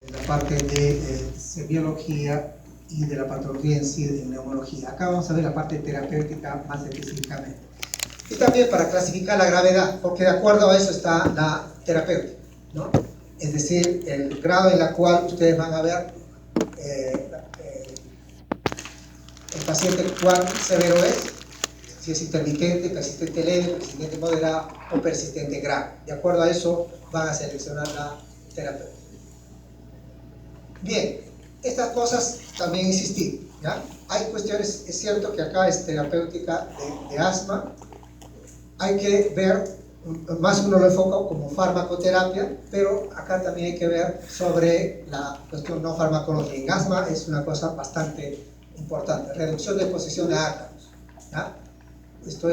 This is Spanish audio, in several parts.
en la parte de semiología y de la patología en sí, de neumología. Acá vamos a ver la parte terapéutica más específicamente. Y también para clasificar la gravedad, porque de acuerdo a eso está la terapéutica, ¿no? Es decir, el grado en el cual ustedes van a ver el paciente cuán severo es, si es intermitente, persistente leve, persistente moderado o persistente grave. De acuerdo a eso van a seleccionar la terapéutica. Bien, estas cosas también insistir, ¿ya? Hay cuestiones, es cierto que acá es terapéutica de asma, hay que ver, más uno lo enfoca como farmacoterapia, pero acá también hay que ver sobre la cuestión no farmacológica. En asma es una cosa bastante importante, reducción de exposición de ácaros, ¿ya? Esto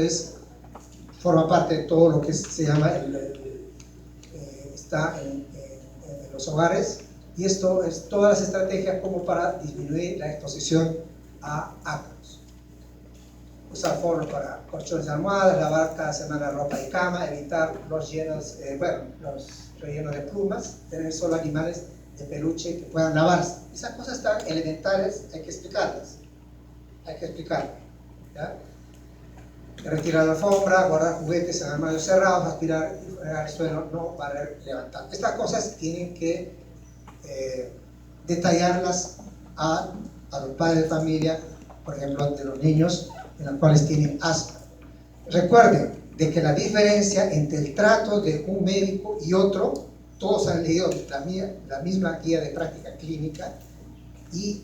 forma parte de todo lo que se llama, está en los hogares, y esto es todas las estrategias como para disminuir la exposición a ácaros. Usar forro para colchones de almohadas, lavar cada semana ropa y cama, evitar los rellenos de plumas, tener solo animales de peluche que puedan lavarse. Esas cosas tan elementales, hay que explicarlas. ¿Ya? Retirar la alfombra, guardar juguetes en armarios cerrados, aspirar y fregar el suelo, no barrer, levantar. Estas cosas tienen que detallarlas a los padres de familia, por ejemplo, de los niños en los cuales tienen asma. Recuerden de que la diferencia entre el trato de un médico y otro, todos han leído la misma guía de práctica clínica, y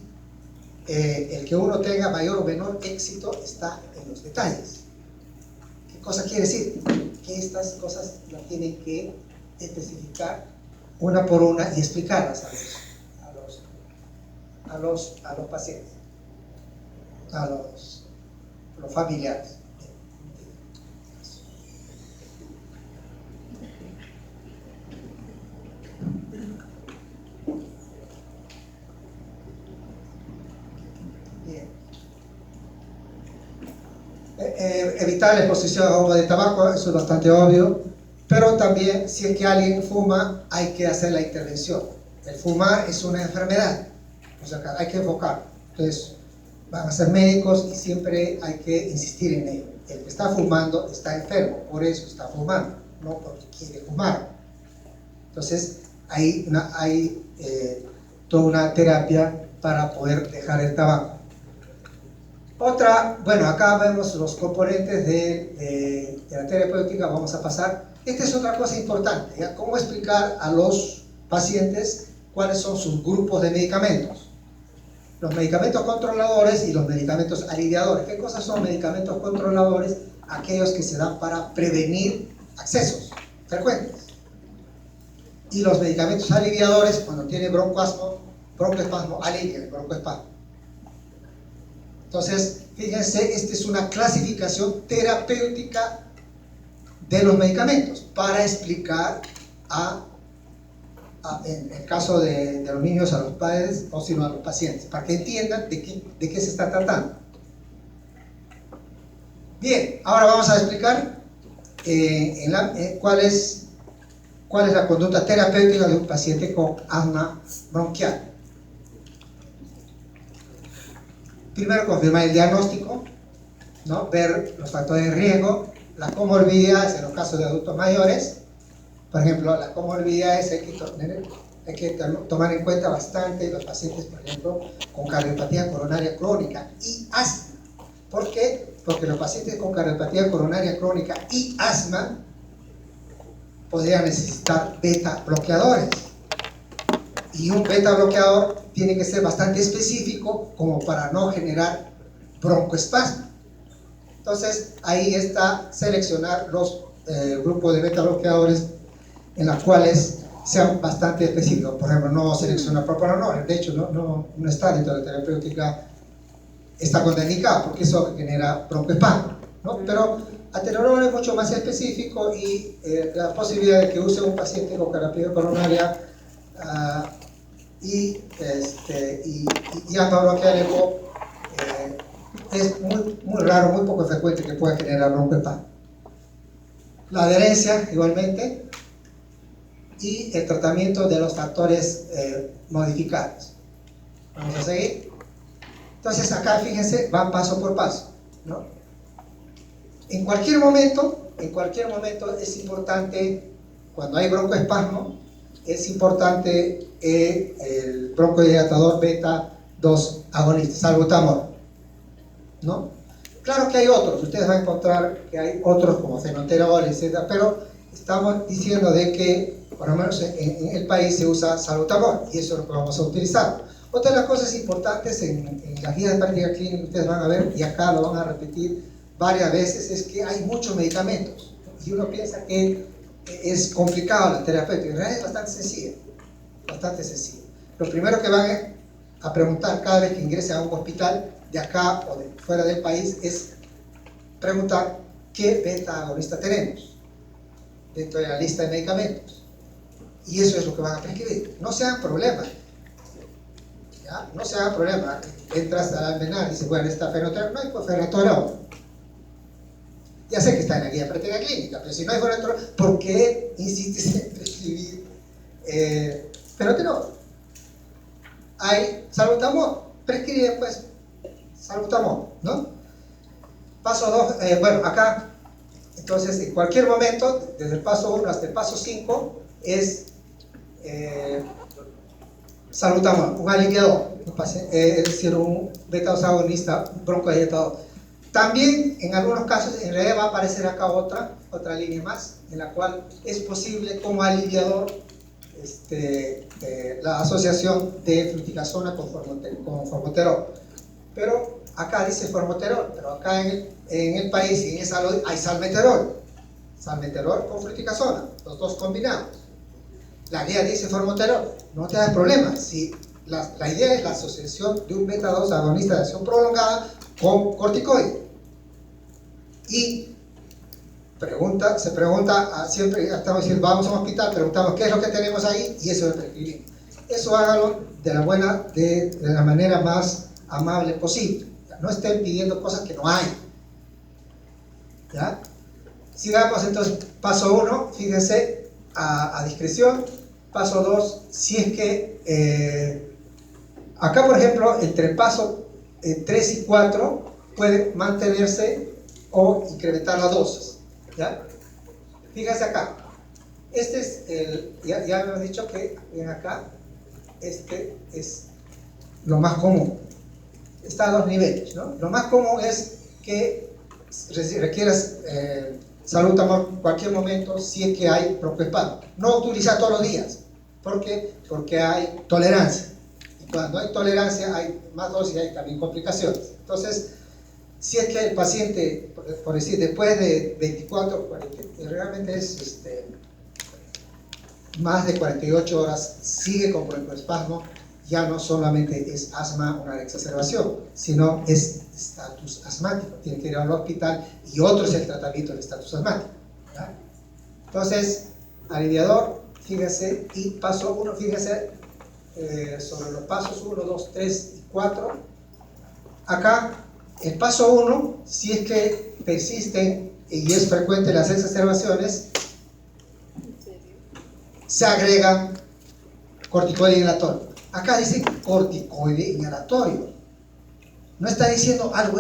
el que uno tenga mayor o menor éxito está en los detalles. ¿Qué cosa quiere decir? Que estas cosas las tienen que especificar una por una y explicarlas a los pacientes, a los familiares. Bien. Evitar la exposición a humo de tabaco, eso es bastante obvio, pero también si es que alguien fuma, hay que hacer la intervención. El fumar es una enfermedad, o sea, hay que enfocar. Entonces, van a ser médicos y siempre hay que insistir en ello. El que está fumando está enfermo, por eso está fumando, no porque quiere fumar. Entonces, hay toda una terapia para poder dejar el tabaco. Otra, bueno, acá vemos los componentes de la terapéutica, vamos a pasar. Esta es otra cosa importante, ¿ya? ¿Cómo explicar a los pacientes cuáles son sus grupos de medicamentos? Los medicamentos controladores y los medicamentos aliviadores. ¿Qué cosas son medicamentos controladores? Aquellos que se dan para prevenir accesos frecuentes. Y los medicamentos aliviadores, cuando tiene broncoespasmo, alivian el broncoespasmo. Entonces, fíjense, esta es una clasificación terapéutica de los medicamentos para explicar en el caso de los niños, a los padres o sino a los pacientes, para que entiendan de qué se está tratando. Bien, ahora vamos a explicar cuál es la conducta terapéutica de un paciente con asma bronquial. Primero, confirmar el diagnóstico, ¿no? Ver los factores de riesgo, las comorbilidades en los casos de adultos mayores. Por ejemplo, las comorbilidades hay que tomar en cuenta bastante los pacientes, por ejemplo, con cardiopatía coronaria crónica y asma. ¿Por qué? Porque los pacientes con cardiopatía coronaria crónica y asma podrían necesitar beta bloqueadores. Y un beta bloqueador tiene que ser bastante específico como para no generar broncoespasmo. Entonces, ahí está seleccionar los grupos de beta bloqueadores en los cuales sean bastante específicos. Por ejemplo, no seleccionar propranolol, de hecho no está dentro de la terapéutica, está contraindicado porque eso genera broncoespasmo, ¿no? Pero atenolol es mucho más específico, y la posibilidad de que use un paciente con cardiopatía coronaria y asma bronquial es muy raro, muy poco frecuente que pueda generar broncoespasmo. La adherencia igualmente, y el tratamiento de los factores modificados. Vamos a seguir. Entonces acá fíjense, va paso por paso, ¿no? En cualquier momento es importante, cuando hay broncoespasmo, es importante el broncodilatador beta 2 agonista, salbutamol, ¿no? Claro que hay otros, ustedes van a encontrar que hay otros como fenoterol, etc., pero estamos diciendo de que por lo menos en el país se usa salbutamol y eso es lo que vamos a utilizar. Otra de las cosas importantes en las guías de práctica clínica, ustedes van a ver, y acá lo van a repetir varias veces, es que hay muchos medicamentos y uno piensa que es complicado la terapia, en realidad es bastante sencilla, bastante sencilla. Lo primero que van a preguntar cada vez que ingresen a un hospital de acá o de fuera del país es preguntar qué beta agonista tenemos dentro de la lista de medicamentos, y eso es lo que van a prescribir. No se hagan problemas, ¿ya? No se hagan problemas. Entras al almenar y dices, bueno, está fenoterol, no hay fenoterol. Ya sé que está en la guía de práctica clínica, pero si no hay fenoterol, ¿por qué insistes en prescribir fenoterol? Hay salbutamol, prescribe pues salbutamol, ¿no? Paso 2, bueno, acá, entonces en cualquier momento, desde el paso 1 hasta el paso 5, es salbutamol, un aliviador, es decir, un beta-2 agonista, un broncodilatador. También en algunos casos, en realidad va a aparecer acá otra línea más, en la cual es posible como aliviador la asociación de fluticasona con formoterol. Pero acá dice formoterol, pero acá en el país y en esa hay salmeterol con fluticasona, los dos combinados. La guía dice formoterol, no te das problema. Si la idea es la asociación de un beta-2 agonista de acción prolongada con corticoide. Y se pregunta, siempre estamos diciendo, vamos a un hospital, preguntamos qué es lo que tenemos ahí y eso lo prescribimos. Eso hágalo de la manera más amable posible. No estén pidiendo cosas que no hay. ¿Ya? Sigamos entonces, paso 1, fíjense, a discreción. Paso 2, si es que acá por ejemplo entre el paso 3 y 4 puede mantenerse o incrementar la dosis, ¿ya? Fíjense acá, este es ya hemos dicho que ven acá, este es lo más común, está a 2 niveles, ¿no? Lo más común es que requieras salbutamol en cualquier momento si es que hay broncoespasmo. No utilizar todos los días, porque hay tolerancia, y cuando hay tolerancia hay más dosis y hay también complicaciones. Entonces, si es que el paciente, por decir, después de 24, 40, realmente es más de 48 horas, sigue con broncoespasmo, ya no solamente es asma, una exacerbación, sino es estatus asmático, tiene que ir al hospital y otro es el tratamiento del estatus asmático, ¿ya? Entonces, aliviador, fíjense, y paso 1, fíjense, sobre los pasos 1, 2, 3 y 4, acá, el paso 1, si es que persisten y es frecuente las exacerbaciones, se agrega corticoide inhalatorio. Acá dice corticoide inhalatorio. No está diciendo algo,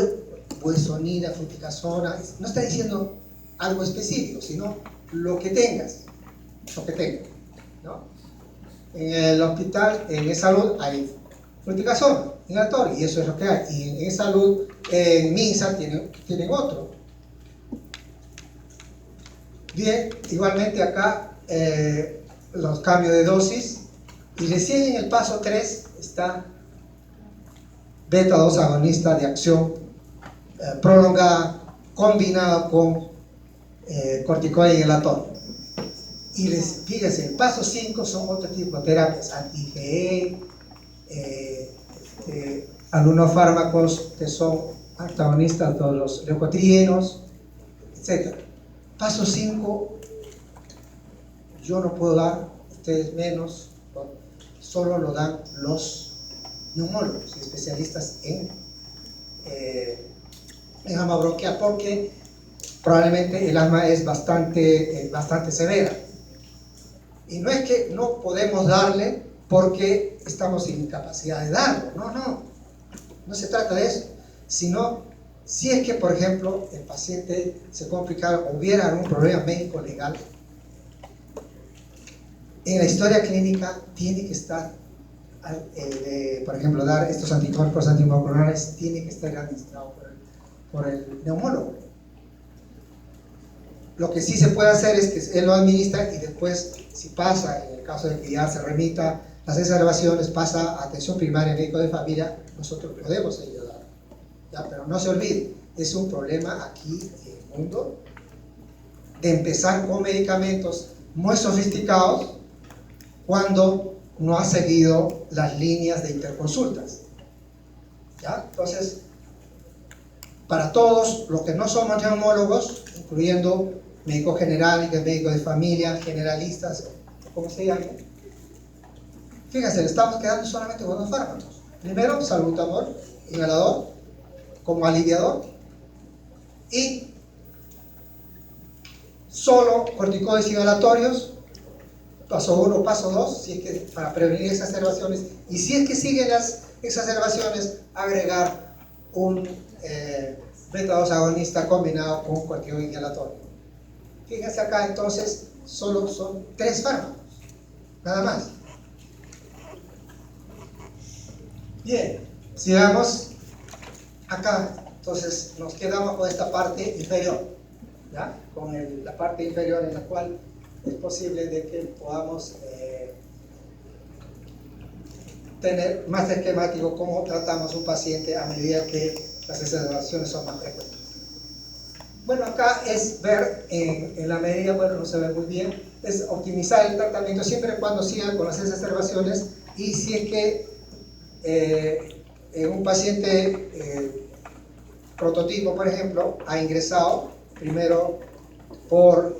budesonida, fluticasona, no está diciendo algo específico, sino lo que tengas, ¿no? En el hospital, en salud, hay fluticasona inhalatorio, y eso es lo que hay. Y en salud, en MINSA tienen otro. Bien, igualmente acá los cambios de dosis, y recién en el paso 3 está beta-2 agonista de acción prolongada combinado con corticoide inhalatorio. Y fíjense, el paso 5 son otro tipo de terapias, anti-IgE, algunos fármacos que son antagonistas de los leucotrienos, etc. Paso 5, yo no puedo dar, ustedes menos, solo lo dan los neumólogos y especialistas en asma bronquial, porque probablemente el asma es bastante severa Y no es que no podemos darle porque estamos sin capacidad de darlo, no se trata de eso, sino si es que, por ejemplo, el paciente se complicara o hubiera algún problema médico legal, en la historia clínica tiene que estar, por ejemplo, dar estos anticuerpos antimonoclonales, tiene que estar administrado por el neumólogo. Lo que sí se puede hacer es que él lo administra y después, si pasa, en el caso de que ya se remita las exacerbaciones, pasa a atención primaria, médico de familia, nosotros podemos ayudar. ¿Ya? Pero no se olvide, es un problema aquí en el mundo de empezar con medicamentos muy sofisticados cuando no ha seguido las líneas de interconsultas. ¿Ya? Entonces, para todos los que no somos neumólogos, incluyendo médicos generales, médicos de familia, generalistas, ¿cómo se llama? Fíjense, le estamos quedando solamente con 2 fármacos. Primero, salbutamol, inhalador, como aliviador, y solo corticoides inhalatorios, paso 1, paso 2, si es que para prevenir exacerbaciones, y si es que siguen las exacerbaciones, agregar un beta-2 agonista combinado con corticoide inhalatorio. Fíjense acá, entonces, solo son 3 fármacos, nada más. Bien, sigamos acá. Entonces nos quedamos con esta parte inferior, ¿ya? Con la parte inferior en la cual es posible de que podamos tener más esquemático cómo tratamos un paciente a medida que las exacerbaciones son más frecuentes. Bueno, acá es ver en la medida, bueno, no se ve muy bien, es optimizar el tratamiento siempre y cuando siga con las exacerbaciones, y si es que un paciente prototipo, por ejemplo, ha ingresado primero por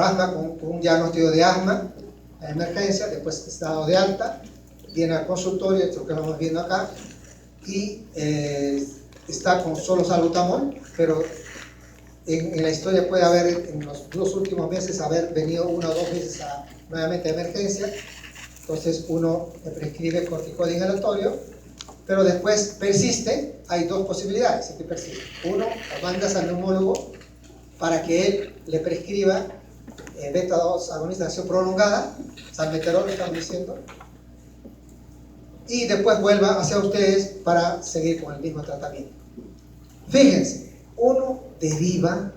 asma, con un diagnóstico de asma, a emergencia, después está dado de alta, viene al consultorio, esto que vamos viendo acá, y está con solo salbutamol, pero en la historia puede haber, en los 2 últimos meses, haber venido 1 o 2 veces nuevamente a emergencia. Entonces uno le prescribe corticoide inhalatorio, pero después persiste. Hay 2 posibilidades si que persiste. Uno, lo mandas al neumólogo para que él le prescriba beta-2 agonista de acción prolongada, salmeterol, estamos diciendo, y después vuelva hacia ustedes para seguir con el mismo tratamiento. Fíjense, uno deriva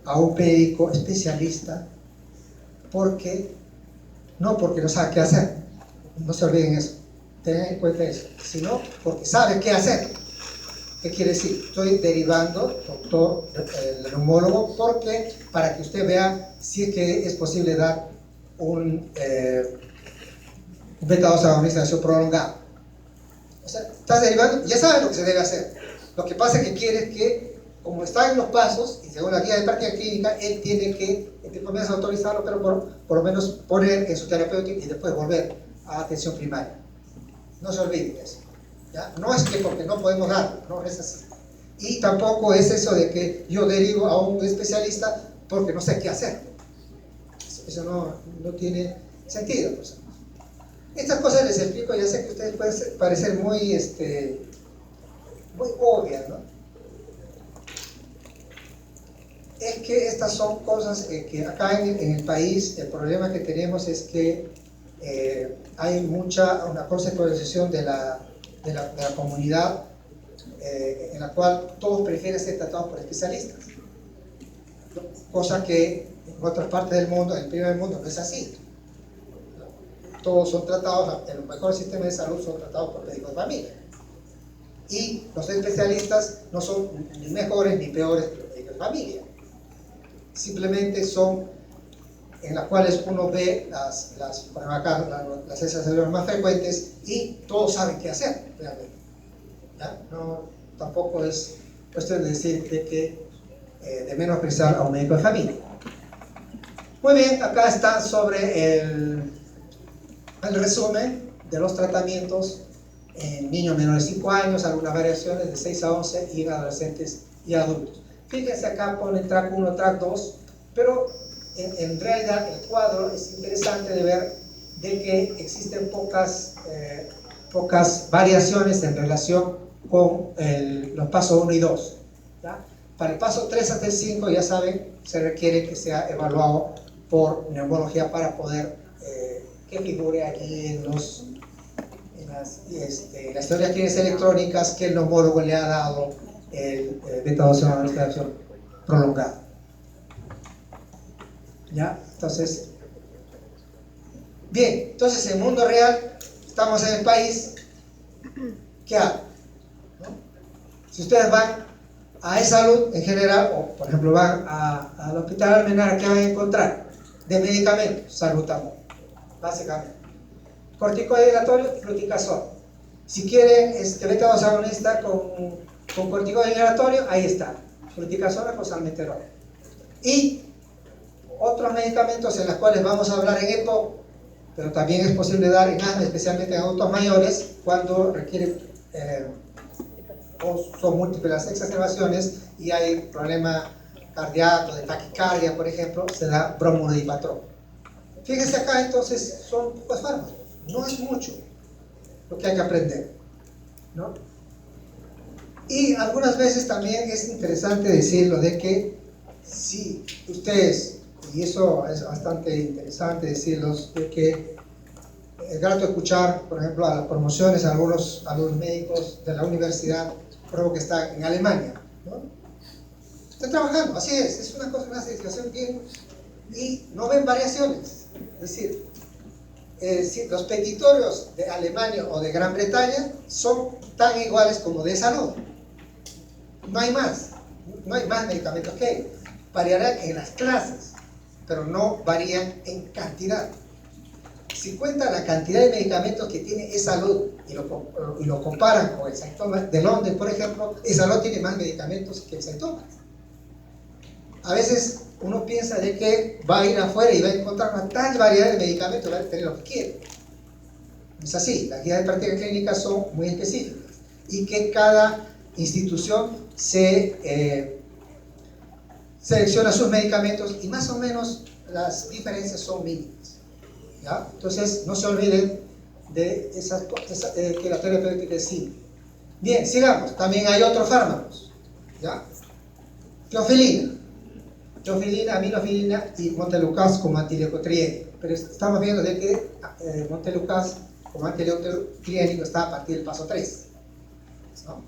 a un médico especialista no porque no sabe qué hacer, no se olviden eso, tengan en cuenta eso, sino porque sabe qué hacer. ¿Qué quiere decir? Estoy derivando, doctor, el neumólogo, porque para que usted vea si es que es posible dar un beta-2 agonista de acción prolongada. O sea, estás derivando, ya sabes lo que se debe hacer. Lo que pasa es que quieres que, como está en los pasos, y según la guía de práctica clínica, él tiene que, entre comillas, autorizarlo, pero por lo menos poner en su terapéutico y después volver a atención primaria. No se olviden de eso. ¿Ya? No es que porque no podemos darlo, no es así. Y tampoco es eso de que yo derivo a un especialista porque no sé qué hacer. Eso no tiene sentido. Pues. Estas cosas les explico, ya sé que a ustedes pueden parecer muy obvias, ¿no? Es que estas son cosas que acá en el país el problema que tenemos es que hay una conceptualización de la comunidad en la cual todos prefieren ser tratados por especialistas, cosa que en otras partes del mundo, en el primer mundo, no es así. Todos son tratados, en los mejores sistemas de salud son tratados por médicos de familia, y los especialistas no son ni mejores ni peores que los médicos de familia, simplemente son en las cuales uno ve las exacerbaciones más frecuentes y todos saben qué hacer realmente. ¿Ya? No, tampoco es cuestión de decir de menospreciar a un médico de familia. Muy bien, acá está sobre el resumen de los tratamientos en niños menores de 5 años, algunas variaciones de 6 a 11 y en adolescentes y adultos. Fíjense acá pone track 1, track 2, pero en realidad el cuadro es interesante de ver de que existen pocas variaciones en relación con los pasos 1 y 2. ¿Ya? Para el paso 3 hasta el 5, ya saben, se requiere que sea evaluado por neumología para poder que figure aquí en las teorías clínicas electrónicas que el neumólogo le ha dado el beta-2 de acción prolongada. ¿Ya? Entonces, bien, entonces en el mundo real, estamos en el país, ¿qué hago? ¿No? Si ustedes van a e-salud en general, o por ejemplo van al hospital Almenara, ¿qué van a encontrar? De medicamentos, salbutamol, básicamente. Corticoide dilatorio, fluticasol. Si quieren beta-2 agonista con corticoide dilatorio, ahí está, fluticasona con salmeterol. Y otros medicamentos en los cuales vamos a hablar en EPO, pero también es posible dar en asma, especialmente en adultos mayores, cuando requiere o son múltiples las exacerbaciones y hay problema cardíaco, de taquicardia, por ejemplo, se da bromodipatrón. Fíjense acá, entonces, son pocos fármacos, no es mucho lo que hay que aprender, ¿no? Y algunas veces también es interesante decirlo de que si ustedes, y eso es bastante interesante decirlos, de que es grato escuchar, por ejemplo, a las promociones a algunos médicos de la universidad, creo que están en Alemania, ¿no? Están trabajando, así es una situación bien, y no ven variaciones. Es decir, si los petitorios de Alemania o de Gran Bretaña son tan iguales como de salud. No hay más medicamentos que ellos. Variarán en las clases, pero no varían en cantidad. Si cuentan la cantidad de medicamentos que tiene e-salud y lo comparan con el Saitoma de Londres, por ejemplo, e-salud tiene más medicamentos que el Saitoma. A veces uno piensa de que va a ir afuera y va a encontrar una tal variedad de medicamentos, va a tener lo que quiere. No es así, las guías de práctica clínica son muy específicas y que cada institución selecciona sus medicamentos y más o menos las diferencias son mínimas. ¿Ya? Entonces, no se olviden de que la terapéutica es simple. Bien, sigamos. También hay otros fármacos. ¿Ya? Teofilina, aminofilina y montelukast como antileucotriénico. Pero estamos viendo de que montelukast como antileucotriénico está a partir del paso 3, ¿no?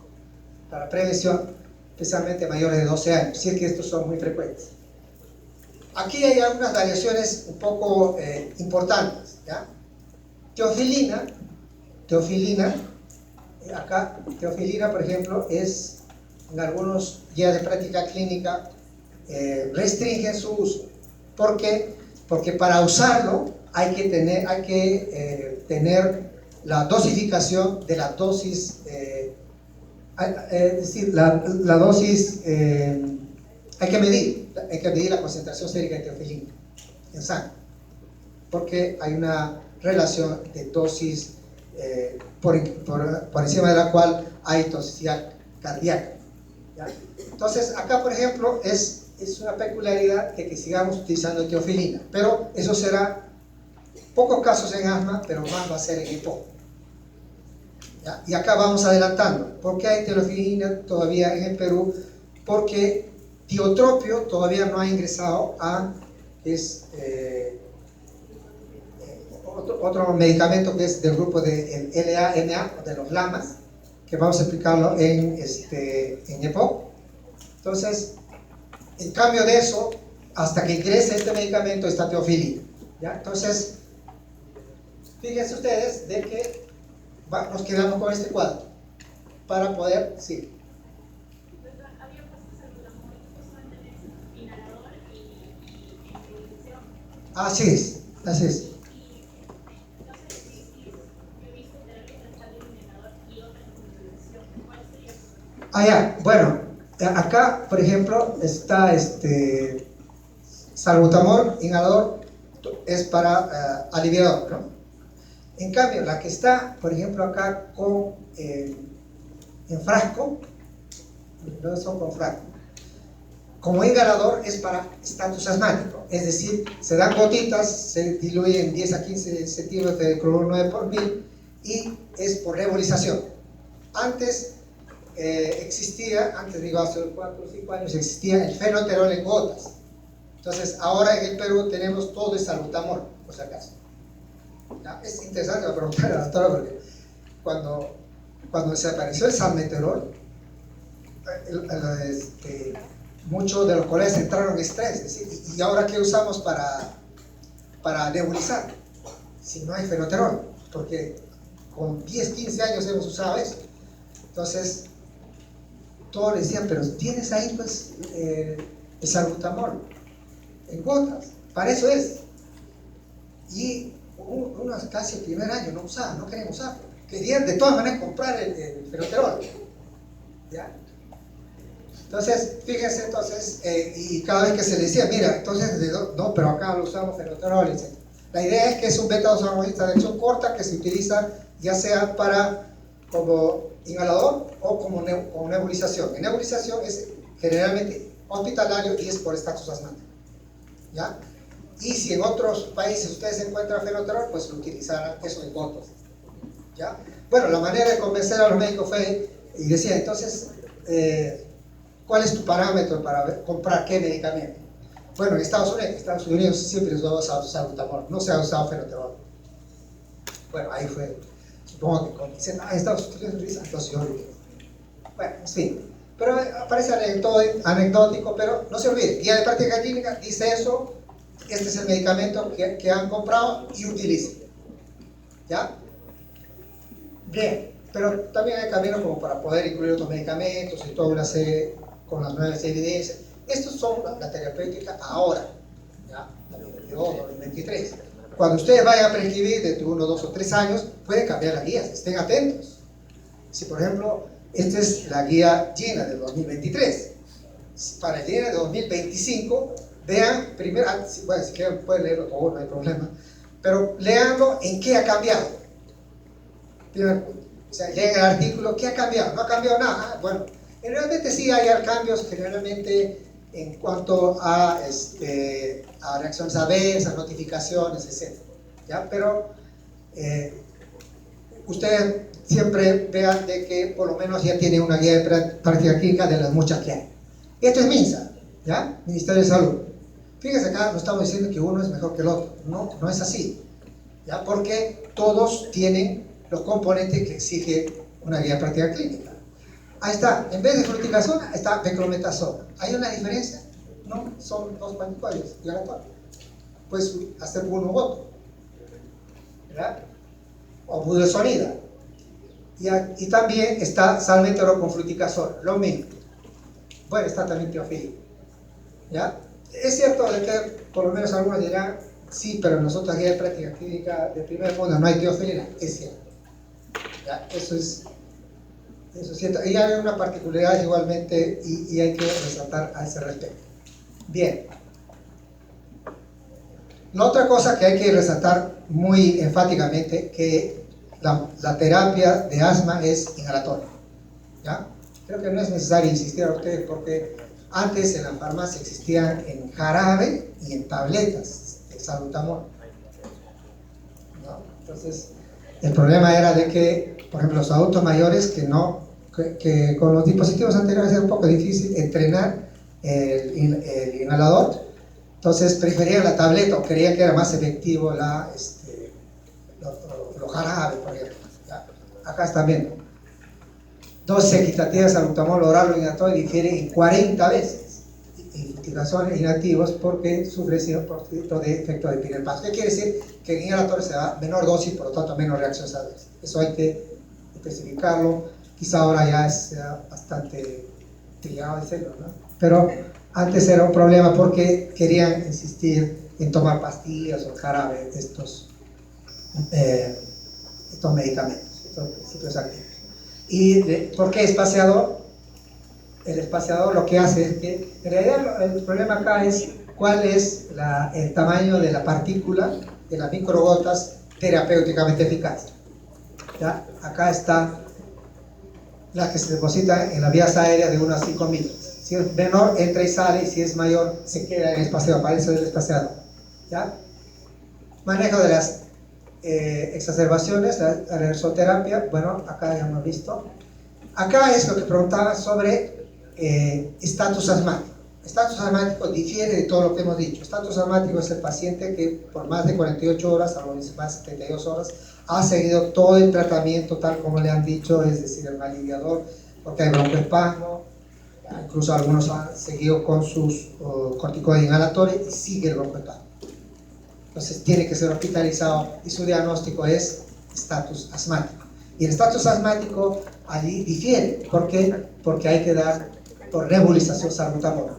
Para prevención, especialmente mayores de 12 años, si es que estos son muy frecuentes. Aquí hay algunas variaciones un poco importantes, ¿ya? Teofilina, por ejemplo, es en algunos guías de práctica clínica restringen su uso. ¿Por qué? Porque para usarlo hay que tener la dosificación de la dosis, es decir, la dosis, hay que medir la concentración sérica de teofilina en sangre, porque hay una relación de dosis por encima de la cual hay toxicidad cardíaca, ¿ya? Entonces, acá, por ejemplo, es una peculiaridad que sigamos utilizando teofilina, pero eso será pocos casos en asma, pero más va a ser en EPO. ¿Ya? Y acá vamos adelantando. ¿Por qué hay teofilina todavía en el Perú? Porque tiotropio todavía no ha ingresado a otro medicamento que es del grupo de LA-MA, de los LAMAs, que vamos a explicarlo en EPO. Entonces, en cambio de eso, hasta que ingrese este medicamento, está teofilina, ¿ya? Entonces, fíjense ustedes de que nos quedamos con este cuadro para poder, sí. Había puesto salbutamol justamente en ese inhalador y en televisión. Así es. No sé si yo he visto terapias de inhalador y otras en televisión. ¿Cuál sería? Ya, bueno, acá, por ejemplo, está salbutamol, inhalador, es para aliviador, ¿no? En cambio, la que está, por ejemplo, acá en frasco, no son con frasco. Como inhalador es para estatus asmático, es decir, se dan gotitas, se diluyen 10 a 15 centímetros de cloruro 9 por mil y es por nebulización. Antes existía, digo hace 4 o 5 años, existía el fenoterol en gotas. Entonces ahora en el Perú tenemos todo el salbutamol, por si acaso. ¿Ya? Es interesante preguntar a la doctora porque cuando se apareció el salmeterol, muchos de los colegas entraron en estrés, es decir, ¿y ahora qué usamos para nebulizar? Si no hay fenoterol, porque con 10, 15 años hemos usado eso. Entonces, todos decían, pero tienes ahí pues el salbutamol en gotas, para eso es. Y unos casi el primer año no usaban, no querían usarlo. Querían de todas maneras comprar el fenoterol. ¿Ya? Entonces, fíjense, y cada vez que se le decía, mira, entonces, no, pero acá lo usamos fenoterol, etc. La idea es que es un beta-2-agonista de acción corta que se utiliza ya sea como inhalador o como nebulización. En nebulización es generalmente hospitalario y es por estatus asmático. ¿Ya? Y si en otros países ustedes encuentran fenoterol, pues lo utilizarán eso en gotas. ¿Ya? Bueno, la manera de convencer a los médicos fue, y decía, entonces, ¿cuál es tu parámetro para comprar qué medicamento? Bueno, en Estados Unidos siempre se ha usado salbutamol, no se ha usado fenoterol. Bueno, ahí fue, supongo que cuando dicen, en Estados Unidos, entonces yo lo digo. Bueno, en fin, pero parece anecdótico, pero no se olvide, guía de práctica clínica dice eso, este es el medicamento que han comprado y utilicen. ¿Ya? Bien, pero también hay caminos como para poder incluir otros medicamentos y toda una serie con las nuevas evidencias. Estos son la terapéutica ahora, ¿ya? 2022, 2023. Cuando ustedes vayan a prescribir dentro de 1, 2 o 3 años, pueden cambiar las guías, estén atentos. Si por ejemplo, esta es la guía GINA del 2023, para el GINA de 2025, vean primero, bueno, si quieren pueden leerlo todo, no hay problema, pero leanlo en qué ha cambiado. Primer punto. O sea, lean el artículo, ¿qué ha cambiado? No ha cambiado nada. Bueno, realmente sí hay cambios generalmente en cuanto a reacciones adversas, notificaciones, etc. ¿Ya? Pero ustedes siempre vean de que por lo menos ya tiene una guía de práctica clínica de las muchas que hay. Esto es MINSA, ¿ya? Ministerio de Salud. Fíjense acá, no estamos diciendo que uno es mejor que el otro. No, no es así. ¿Ya? Porque todos tienen los componentes que exige una guía de práctica clínica. Ahí está, en vez de fluticasona está beclometasona. ¿Hay una diferencia? No, son dos anticuarios y aleatorios. Puedes hacer uno u otro, ¿verdad? O budesonida. Y también está salmeterol con fluticasona, lo mismo. Bueno, está también teofilina. ¿Ya? Es cierto de que por lo menos algunos dirán, sí, pero nosotros guía de práctica clínica de primer mundo no hay teofilina. Es cierto. ¿Ya? Eso es cierto. Y hay una particularidad igualmente y hay que resaltar a ese respecto. Bien. La otra cosa que hay que resaltar muy enfáticamente que la terapia de asma es inhalatoria. ¿Ya? Creo que no es necesario insistir a ustedes porque antes en la farmacia existían en jarabe y en tabletas de salbutamol. ¿No? Entonces, el problema era de que, por ejemplo, los adultos mayores que con los dispositivos anteriores era un poco difícil entrenar el inhalador, entonces preferían la tableta o creían que era más efectivo los jarabes, por ejemplo. ¿Ya? Acá están viendo. Dosis equitativa de salbutamol oral o inhalatorio difiere en 40 veces en fluticasores inactivos porque sufre de efecto de pirepaso. ¿Qué quiere decir? Que en inhalatorio se da menor dosis, por lo tanto menos reacciones adversas. Eso hay que especificarlo. Quizá ahora ya sea bastante trillado decirlo, ¿no? Pero antes era un problema porque querían insistir en tomar pastillas o jarabe de estos medicamentos, estos principios activos. ¿Y por qué espaciador? El espaciador lo que hace es que, en realidad el problema acá es cuál es el tamaño de la partícula de las microgotas terapéuticamente eficaz. ¿Ya? Acá está las que se depositan en las vías aéreas de 1 a 5 micras. Si es menor, entra y sale, y si es mayor, se queda en el espaciador, aparece el espaciador. ¿Ya? Manejo de las exacerbaciones, la resoterapia, bueno, acá ya hemos visto. Acá es lo que preguntaba sobre estatus asmático. Estatus asmático difiere de todo lo que hemos dicho. Estatus asmático es el paciente que por más de 48 horas, a lo más de 72 horas, ha seguido todo el tratamiento tal como le han dicho, es decir, el aliviador, porque hay broncoespasmo, incluso algunos han seguido con sus corticoides inhalatorios y sigue el broncoespasmo. Entonces tiene que ser hospitalizado y su diagnóstico es estatus asmático. Y el estatus asmático allí difiere. ¿Por qué? Porque hay que dar por nebulización salbutamol.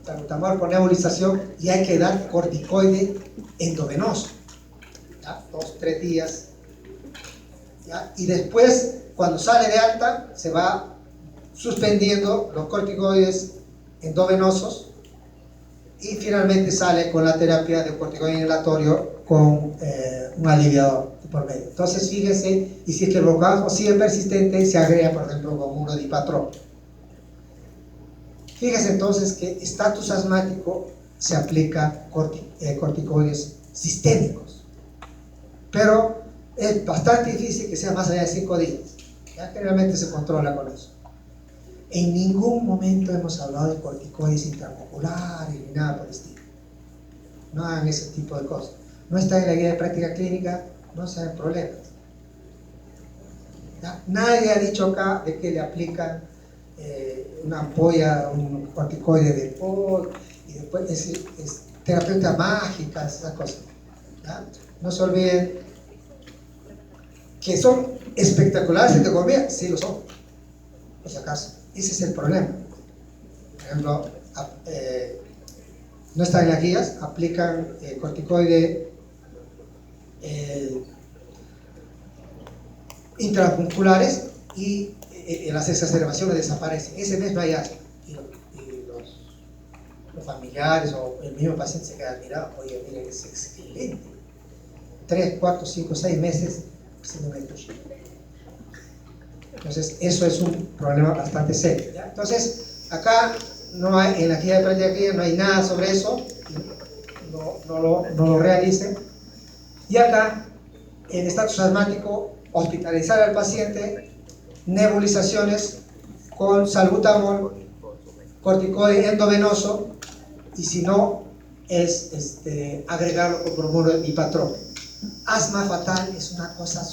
Salbutamol por nebulización y hay que dar corticoide endovenoso. ¿Ya? 2-3 días. ¿Ya? Y después, cuando sale de alta, se va suspendiendo los corticoides endovenosos y finalmente sale con la terapia de corticoide inhalatorio con un aliviador por medio. Entonces fíjense, y si es que el broncoespasmo sigue persistente, se agrega por ejemplo con uno de dipatrón. Fíjense entonces que estatus asmático se aplica corticoides sistémicos, pero es bastante difícil que sea más allá de 5 días. ¿Ya? Generalmente se controla con eso. En ningún momento hemos hablado de corticoides intramusculares ni nada por el estilo. No hagan ese tipo de cosas. No está en la guía de práctica clínica, no se hagan problemas. ¿Ya? Nadie ha dicho acá de que le aplican una ampolla, un corticoide de POL, y después es terapeuta mágica, esas cosas. ¿Ya? No se olviden que son espectaculares en economía, sí lo son, por si acaso. Ese es el problema. Por ejemplo, no están en las guías, aplican corticoide intramusculares y las exacerbaciones desaparecen. Ese mes no hay asma. Y los familiares o el mismo paciente se queda admirado. Oye, miren, es excelente. 3, 4, 5, 6 meses sin una intrusión. Entonces, eso es un problema bastante serio. ¿Ya? Entonces, acá no hay, en la guía de práctica clínica no hay nada sobre eso, no lo realicen. Y acá, en estatus asmático, hospitalizar al paciente, nebulizaciones con salbutamol, corticoide endovenoso, y si no, es agregarlo con bromuro de dipatrón. Asma fatal es una cosa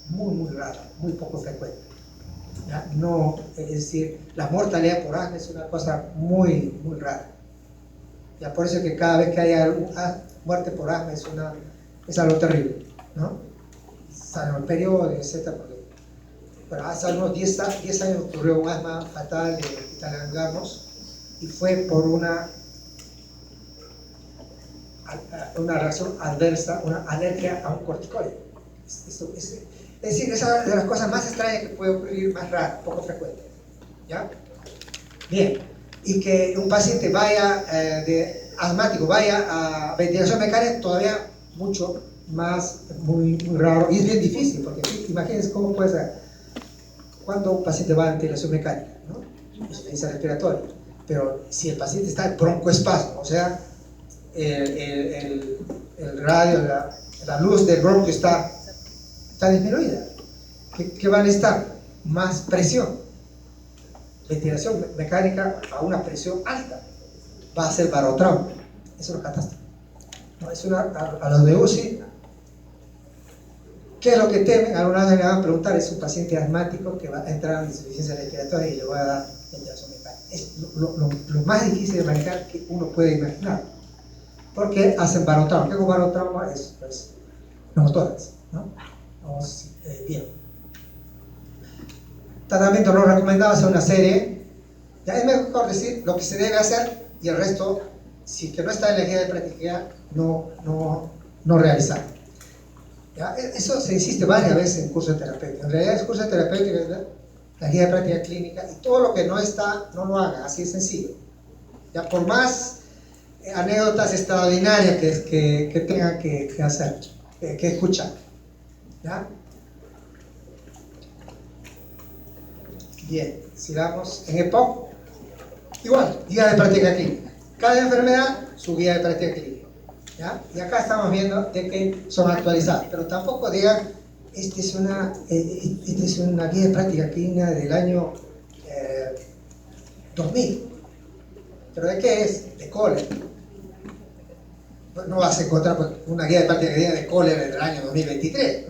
muy rara, muy poco frecuente. ¿Ya? No, es decir, la mortalidad por asma es una cosa muy rara. Ya por eso que cada vez que haya muerte por asma es algo terrible, ¿no? Sale en el periódico, etc. Pero hace unos 10 años ocurrió un asma fatal en el hospital Angamos y fue por una reacción adversa, una alergia a un corticoide. Es decir, esa es de las cosas más extrañas que puede ocurrir, más rara, poco frecuente. ¿Ya? Bien. Y que un paciente vaya asmático, vaya a ventilación mecánica, todavía mucho más, muy raro. Y es bien difícil, porque imagínense cómo puede ser. Cuando un paciente va a ventilación mecánica, ¿no? Insuficiencia respiratoria. Pero si el paciente está en broncoespasmo, o sea, el radio, la luz del bronquio está disminuida. ¿Qué va a necesitar? Más presión. Ventilación mecánica a una presión alta va a ser barotrauma. Eso es una catástrofe. ¿No? Es a los de UCI, ¿qué es lo que temen? Algunas vez me van a preguntar, es un paciente asmático que va a entrar en insuficiencia respiratoria y le voy a dar ventilación mecánica. Es lo más difícil de manejar que uno puede imaginar. Porque hacen barotrauma. ¿Qué es un barotrauma? Es neumotórax, ¿no? Vamos bien. Tratamiento no recomendado, hacer una serie. Ya es mejor decir lo que se debe hacer y el resto, si que no está en la guía de práctica, no realizar. ¿Ya? Eso se insiste varias veces en curso de terapéutica. En realidad, el curso de terapéutica es la guía de práctica clínica y todo lo que no está, no lo haga, así de sencillo. Ya por más anécdotas extraordinarias que tengan que hacer, que escuchar. ¿Ya? Bien, sigamos en EPOC. Igual, guía de práctica clínica. Cada enfermedad, su guía de práctica clínica. ¿Ya? Y acá estamos viendo de que son actualizadas, pero tampoco digan, esta es una guía de práctica clínica del año 2000. ¿Pero de qué es? De cólera. No vas a encontrar una guía de práctica clínica de cólera del año 2023.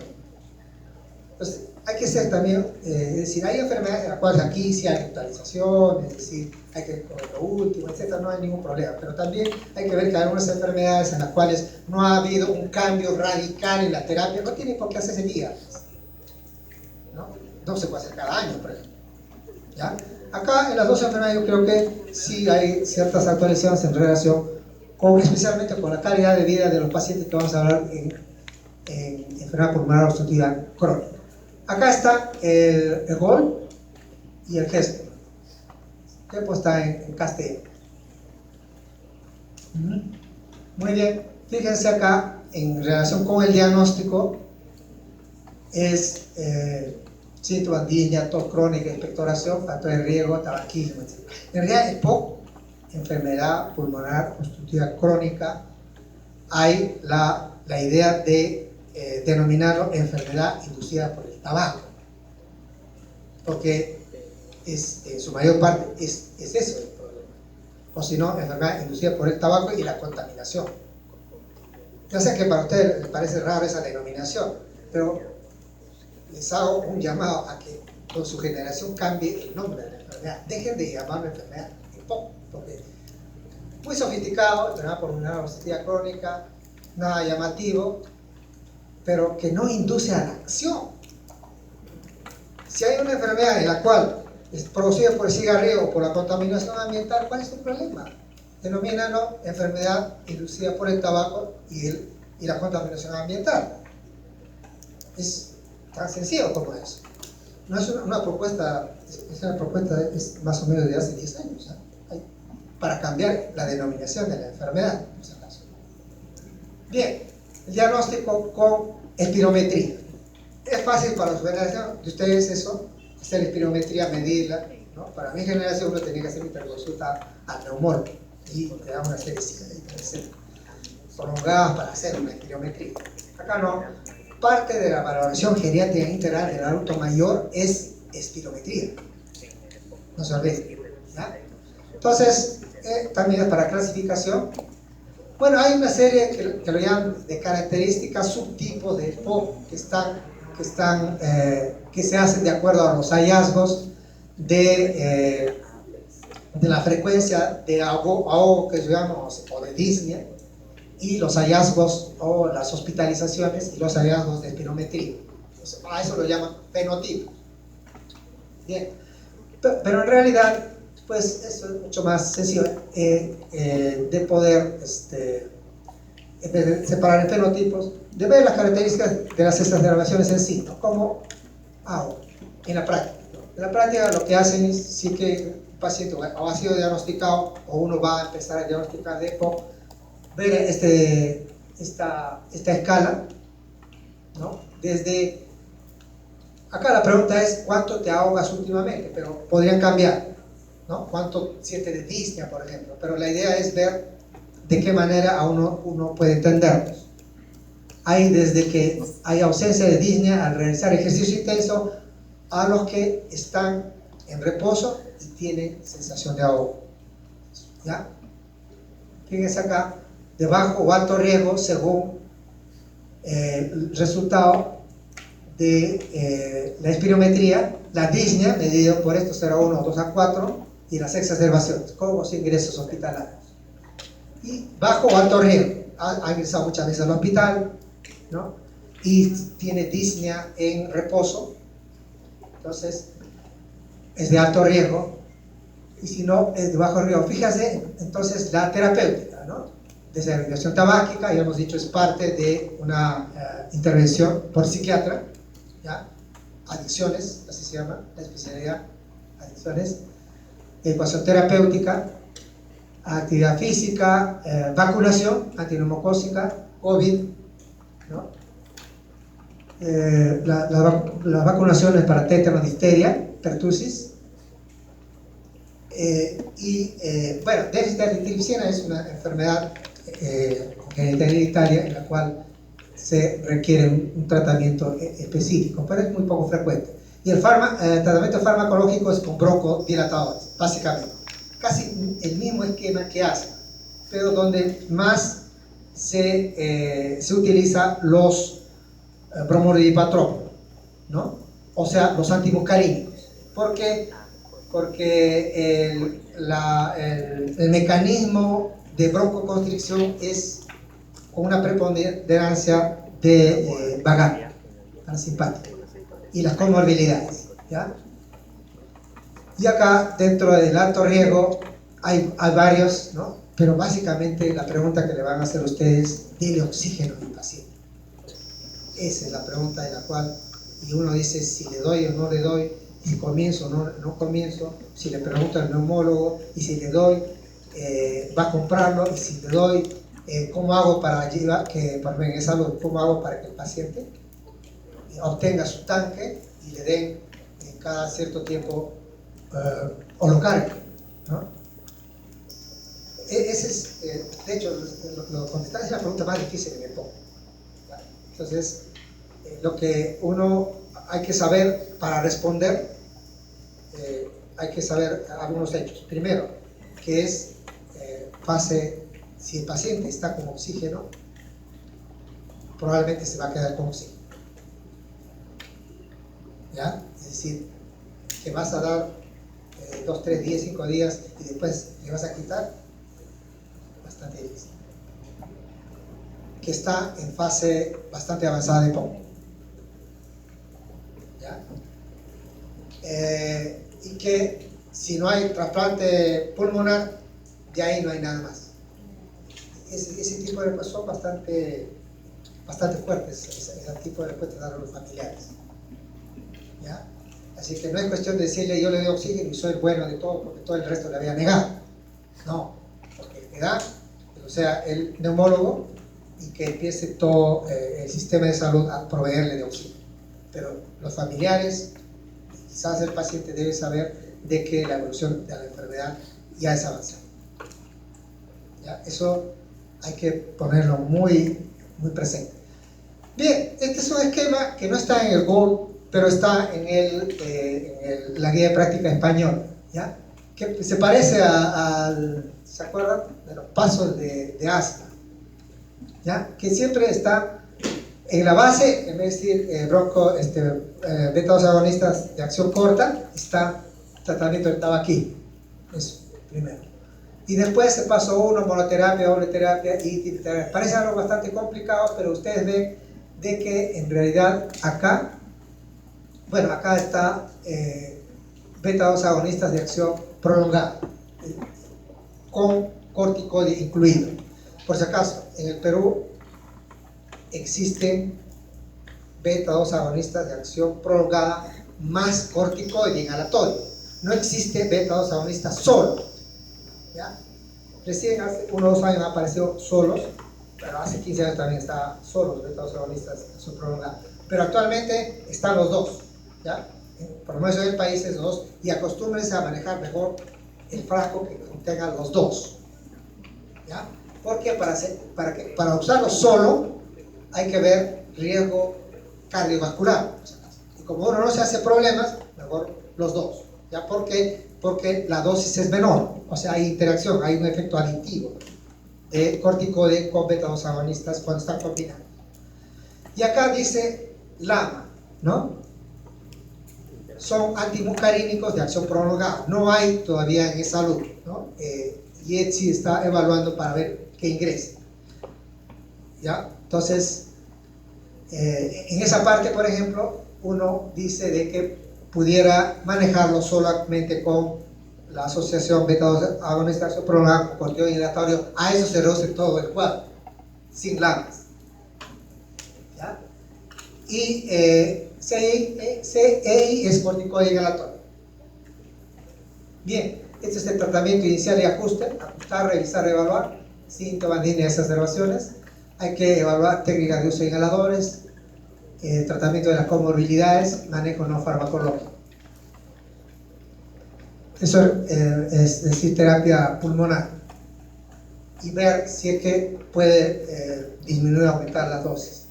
Entonces, hay que ser también, es decir, hay enfermedades en las cuales aquí sí hay actualización, es decir, hay que comer lo último, etcétera, no hay ningún problema. Pero también hay que ver que hay algunas enfermedades en las cuales no ha habido un cambio radical en la terapia, no tienen por qué hacerse guías. No se puede hacer cada año, por ejemplo. ¿Ya? Acá en las dos enfermedades yo creo que sí hay ciertas actualizaciones en relación con, especialmente con la calidad de vida de los pacientes que vamos a hablar en enfermedad pulmonar obstructiva crónica. Acá está el gol y el gesto. Que pues está en castellano. Muy bien, fíjense acá en relación con el diagnóstico es síntomas de disnea, tos crónica, expectoración, factor de riesgo, tabaquismo, etc. En realidad EPOC, enfermedad pulmonar obstructiva crónica, hay la idea de denominarlo enfermedad inducida por el tabaco, porque en su mayor parte es eso el problema, o si no, enfermedad inducida por el tabaco y la contaminación. Yo sé que para ustedes les parece raro esa denominación, pero les hago un llamado a que con su generación cambie el nombre de la enfermedad. Dejen de llamarlo enfermedad EPOC, porque muy sofisticado, enfermedad pulmonar obstructiva crónica, nada llamativo, pero que no induce a la acción. Si hay una enfermedad en la cual es producida por el cigarrillo o por la contaminación ambiental, ¿cuál es el problema? Denomínalo enfermedad inducida por el tabaco y la contaminación ambiental. Es tan sencillo como eso. No es una propuesta, es más o menos de hace 10 años, ¿eh? Para cambiar la denominación de la enfermedad, por si acaso. Bien, el diagnóstico con espirometría. Es fácil para la generación de ustedes eso, hacer espirometría, medirla, ¿no? Para mi generación uno tenía que hacer interconsulta al neumólogo y te da una serie de citas prolongadas para hacer una espirometría. Acá no. Parte de la valoración geriátrica integral del adulto mayor es espirometría. No se olviden. ¿Ya? Entonces, también es para clasificación. Bueno, hay una serie que lo llaman de características, subtipos de EPOC que se hacen de acuerdo a los hallazgos de la frecuencia de ahogo que llamamos, o de disnea, y los hallazgos o las hospitalizaciones y los hallazgos de espirometría. Entonces, a eso lo llaman fenotipos. Bien, pero en realidad, pues eso es mucho más sencillo de poder separar en fenotipos, de ver las características de las exacerbaciones en sí, ¿no? Como hago en la práctica, ¿no? En la práctica lo que hacen es, sí que un paciente o ha sido diagnosticado o uno va a empezar a diagnosticar de EPOC, ver esta escala, ¿no? Desde acá la pregunta es ¿cuánto te ahogas últimamente? Pero podrían cambiar, ¿no? ¿Cuánto sientes de disnea, por ejemplo? Pero la idea es ver de qué manera uno puede entenderlos. Hay desde que hay ausencia de disnea al realizar ejercicio intenso a los que están en reposo y tienen sensación de ahogo. ¿Ya? Fíjense acá, de bajo o alto riesgo según el resultado de la espirometría, la disnea medido por estos 0,1, 2 a 4 y las exacerbaciones, con los ingresos hospitalarios. Y bajo o alto riesgo, ha ingresado muchas veces al hospital, ¿no? Y tiene disnea en reposo, entonces es de alto riesgo, y si no es de bajo riesgo. Fíjate entonces la terapéutica, ¿no? Desregulación tabáquica, ya hemos dicho, es parte de una intervención por psiquiatra, ¿ya? Adicciones, así se llama la especialidad, adicciones, ecuación terapéutica, actividad física, vacunación antineumocócica, COVID, ¿no? Las vacunaciones para tétano, difteria, pertusis, Bueno, déficit de eritromicina es una enfermedad hereditaria en la cual se requiere un tratamiento específico, pero es muy poco frecuente. Y el tratamiento farmacológico es con broncodilatadores, básicamente. Casi el mismo esquema que asma, pero donde más se utiliza los bromodipatrópicos, ¿no? O sea, los antimuscarínicos. ¿Por qué? Porque el mecanismo de broncoconstricción es con una preponderancia de vagal, parasimpática, y las comorbilidades, ¿ya? Y acá, dentro del alto riesgo, hay varios, ¿no? Pero básicamente la pregunta que le van a hacer ustedes, ¿dele oxígeno al paciente? Esa es la pregunta de la cual, y uno dice si le doy o no le doy, si comienzo o no comienzo, si le pregunto al neumólogo, y si le doy, va a comprarlo, y si le doy, ¿cómo hago para llevar, cómo hago para que el paciente obtenga su tanque y le den cada cierto tiempo o lo cargue, ¿no? Ese es, de hecho, contestar es la pregunta más difícil que me pongo. Entonces, lo que uno hay que saber para responder, hay que saber algunos hechos. Primero, que es si el paciente está con oxígeno, probablemente se va a quedar con oxígeno. ¿Ya? Es decir, que vas a dar 2, 3 días, 5 días y después le vas a quitar, bastante difícil. Que está en fase bastante avanzada de POM. ¿Ya? Y que si no hay trasplante pulmonar, de ahí no hay nada más. Ese tipo de respuestas son bastante fuertes, ese tipo de respuestas dan a los familiares. ¿Ya? Así que no es cuestión de decirle yo le doy oxígeno y soy el bueno de todo porque todo el resto le había negado. No, porque le da, o sea, el neumólogo, y que empiece todo el sistema de salud a proveerle de oxígeno. Pero los familiares, quizás el paciente debe saber de que la evolución de la enfermedad ya es avanzada. ¿Ya? Eso hay que ponerlo muy presente. Bien, este es un esquema que no está en el GOLD, pero está en la guía de práctica española, ¿ya? Que se parece al, ¿se acuerdan? De los pasos de asma, ¿ya? Que siempre está en la base, en vez de decir beta-2 agonistas de acción corta, está tratamiento del tabaquí, eso primero. Y después se pasó uno, monoterapia, doble terapia y terapia. Parece algo bastante complicado, pero ustedes ven de que en realidad acá, bueno, acá está beta-2 agonistas de acción prolongada, con corticoide incluido. Por si acaso, en el Perú existen beta-2 agonistas de acción prolongada más corticoide inhalatorio. No existe beta-2 agonista solo. ¿Ya? Recién hace unos 2 años apareció solos, pero hace 15 años también estaban solos beta-2 agonistas de acción prolongada. Pero actualmente están los dos, ¿ya? Por lo menos en el país es los dos, y acostúmbrense a manejar mejor el frasco que contenga los dos, ¿ya? Porque para usarlo solo hay que ver riesgo cardiovascular, y como uno no se hace problemas, mejor los dos, ¿ya? Porque la dosis es menor, o sea, hay interacción, hay un efecto aditivo de corticoide con beta-2 agonistas cuando están combinados. Y acá dice LAMA, ¿no? Son antimuscarínicos de acción prolongada, no hay todavía en salud, ¿no? Y ETSI está evaluando para ver qué ingrese, ¿ya? Entonces, en esa parte, por ejemplo, uno dice de que pudiera manejarlo solamente con la asociación beta-2 agonista de acción prolongada con corticoide inhalatorio. A eso se reduce todo el cuadro, sin lamas, ¿ya? Y CEI es corticoide inhalatorio. Bien, este es el tratamiento inicial y ajuste: ajustar, revisar, evaluar, síntomas, líneas de observaciones. Hay que evaluar técnicas de uso de inhaladores, tratamiento de las comorbilidades, manejo no farmacológico. Eso es decir, terapia pulmonar. Y ver si es que puede disminuir o aumentar la dosis.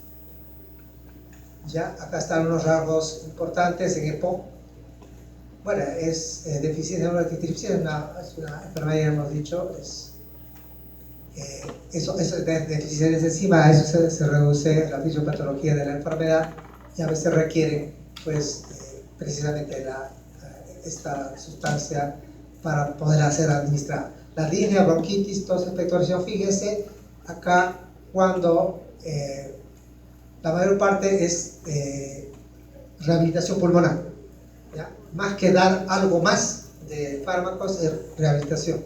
Ya, acá están unos rasgos importantes en EPOC. Bueno, es deficiencia de antitripsina, es una enfermedad, ya hemos dicho, eso es deficiencia de enzima, a eso se reduce la fisiopatología de la enfermedad y a veces requiere, pues, precisamente esta sustancia para poder ser administrada. La línea, bronquitis, tos, expectoración, fíjese, acá cuando la mayor parte es rehabilitación pulmonar, ¿ya? Más que dar algo más de fármacos, es rehabilitación.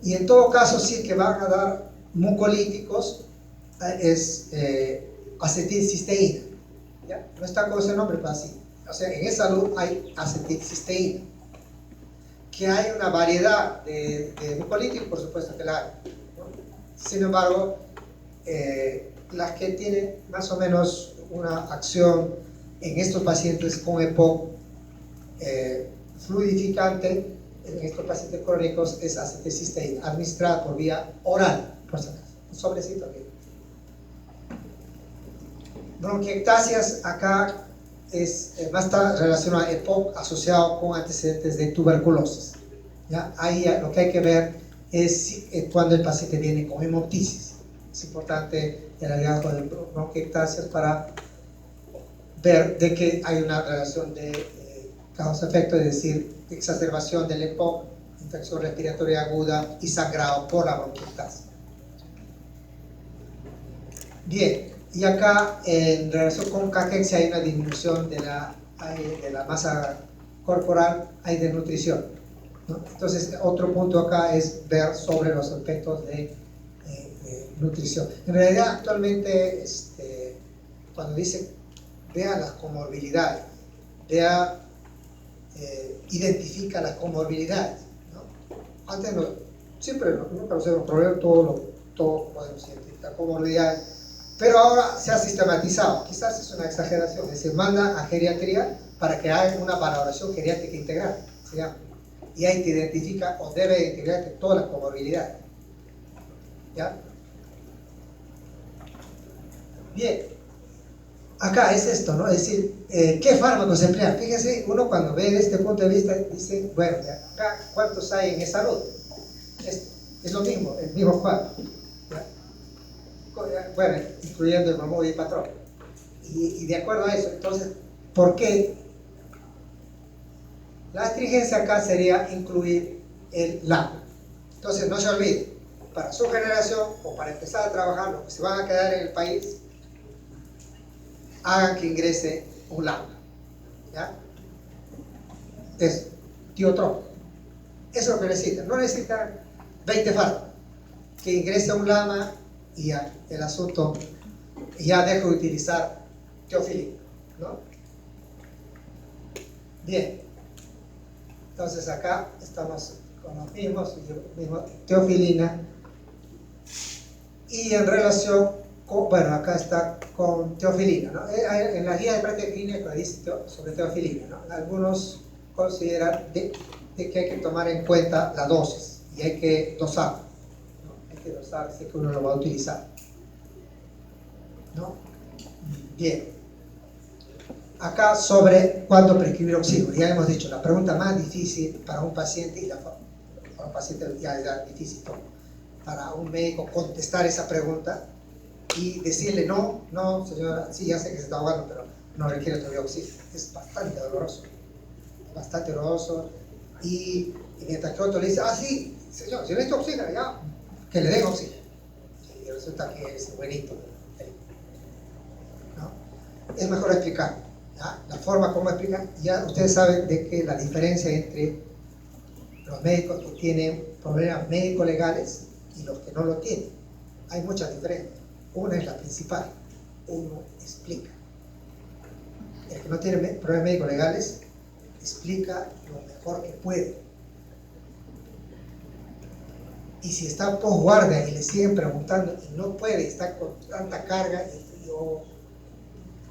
Y en todo caso, sí que van a dar mucolíticos, es acetilcisteína, ¿ya? No está con ese nombre, pero así. O sea, en esa salud hay acetilcisteína. Que hay una variedad de mucolíticos, por supuesto que la hay, ¿no? Sin embargo, las que tienen más o menos una acción en estos pacientes con EPOC fluidificante, en estos pacientes crónicos, es acetilcisteína, administrada por vía oral, por si acaso, un sobrecito aquí. Bronquiectasias, acá más está relacionado a EPOC asociado con antecedentes de tuberculosis. ¿Ya? Ahí lo que hay que ver es cuando el paciente viene con hemoptisis. Es importante el hallazgo de bronquiectasias para ver de que hay una relación de causa-efecto, es decir, de exacerbación del EPOC, infección respiratoria aguda y sangrado por la bronquiectasia. Bien, y acá en relación con cachexia hay una disminución de la masa corporal, hay desnutrición, ¿no? Entonces, otro punto acá es ver sobre los aspectos de nutrición. En realidad, actualmente, cuando dice vea las comorbilidades, identifica las comorbilidades, ¿no? Antes nunca nos hemos problema, todo podemos identificar comorbilidades, pero ahora se ha sistematizado, quizás es una exageración, es decir, manda a geriatría para que haga una valoración geriátrica integral, se llama, y ahí te identifica o debe identificarte todas las comorbilidades, ¿ya? Bien, acá es esto, ¿no? Es decir, ¿qué fármacos emplear? Fíjense, uno cuando ve desde este punto de vista dice, bueno, acá ¿cuántos hay en salud? Es lo mismo, el mismo cuadro, ¿ya? Bueno, incluyendo el bromodio y patrón. Y de acuerdo a eso, entonces, ¿por qué? La astringencia acá sería incluir el LAMA. Entonces, no se olvide, para su generación o para empezar a trabajar, los que se van a quedar en el país, hagan que ingrese un LAMA, ¿ya? Es tiotropo. Eso es lo que necesitan. No necesitan 20 fármacos. Que ingrese un LAMA y ya el asunto ya dejo de utilizar teofilina, ¿no? Bien, entonces acá estamos con los mismos teofilina, y en relación con, bueno, acá está con teofilina, ¿no? En la guía de práctica clínica dice sobre teofilina, ¿no? Algunos consideran de que hay que tomar en cuenta la dosis y hay que dosar, ¿no? Hay que dosar si que uno lo va a utilizar, ¿no? Bien, acá sobre cuándo prescribir oxígeno, ya hemos dicho, la pregunta más difícil para un paciente, y para un paciente ya es difícil para un médico contestar esa pregunta y decirle no, señora, sí, ya sé que se está ahogando, pero no requiere todavía oxígeno. Es bastante doloroso, y mientras que otro le dice, sí, señor, si necesita oxígeno, ya, que le den oxígeno, y resulta que es buenito, ¿no? Es mejor explicar, ¿ya? La forma como explicar, ya ustedes saben de que la diferencia entre los médicos que tienen problemas médico-legales y los que no lo tienen, hay muchas diferencias. Una es la principal, uno explica. El que no tiene problemas médicos legales explica lo mejor que puede. Y si está posguardia y le siguen preguntando y no puede, está con tanta carga, y yo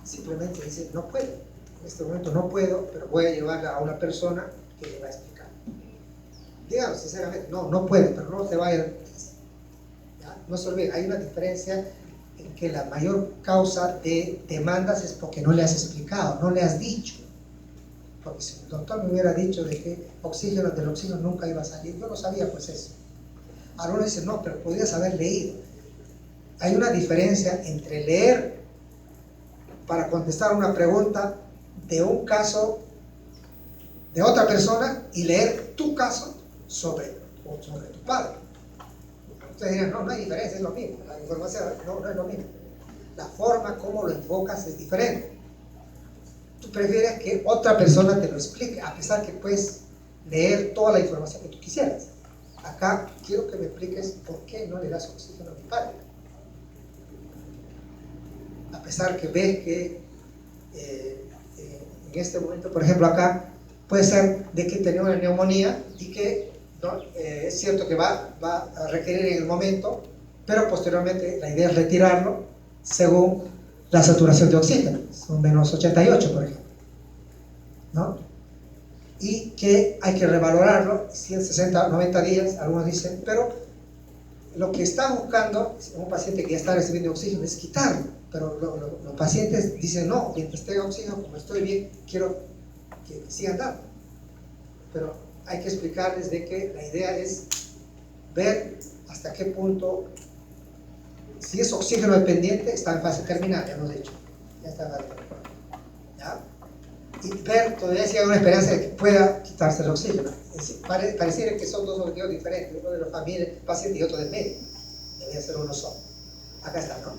simplemente dice, no puedo, en este momento no puedo, pero voy a llevarla a una persona que le va a explicar. Dígalo sinceramente, no puede, pero no se vaya. ¿Ya? No se olvide, hay una diferencia en que la mayor causa de demandas es porque no le has explicado, no le has dicho. Porque si el doctor me hubiera dicho de que del oxígeno nunca iba a salir, yo no sabía pues eso. Algunos dicen, no, pero podrías haber leído. Hay una diferencia entre leer para contestar una pregunta de un caso de otra persona y leer tu caso sobre tu padre. Ustedes dirán, no hay diferencia, es lo mismo. La información no es lo mismo. La forma como lo enfocas es diferente. Tú prefieres que otra persona te lo explique, a pesar que puedes leer toda la información que tú quisieras. Acá quiero que me expliques por qué no le das oxígeno a mi padre. A pesar que ves que en este momento, por ejemplo acá, puede ser de que tenía una neumonía y que es cierto que va a requerir en el momento, pero posteriormente la idea es retirarlo según la saturación de oxígeno, son menos 88 por ejemplo, ¿no? Y que hay que revalorarlo 60 90 días, algunos dicen, pero lo que está buscando un paciente que ya está recibiendo oxígeno es quitarlo, pero los pacientes dicen, no, mientras tenga oxígeno, como estoy bien, quiero que sigan dando. Pero hay que explicarles de que la idea es ver hasta qué punto, si es oxígeno dependiente, está en fase terminal, ya hemos dicho, ya está en fase terminal, ¿ya? Y ver todavía si hay una esperanza de que pueda quitarse el oxígeno. Pareciera que son dos objetivos diferentes, uno de los familiares, paciente y otro del médico. Debería ser uno solo. Acá está, ¿no?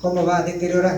¿Cómo va deteriorando?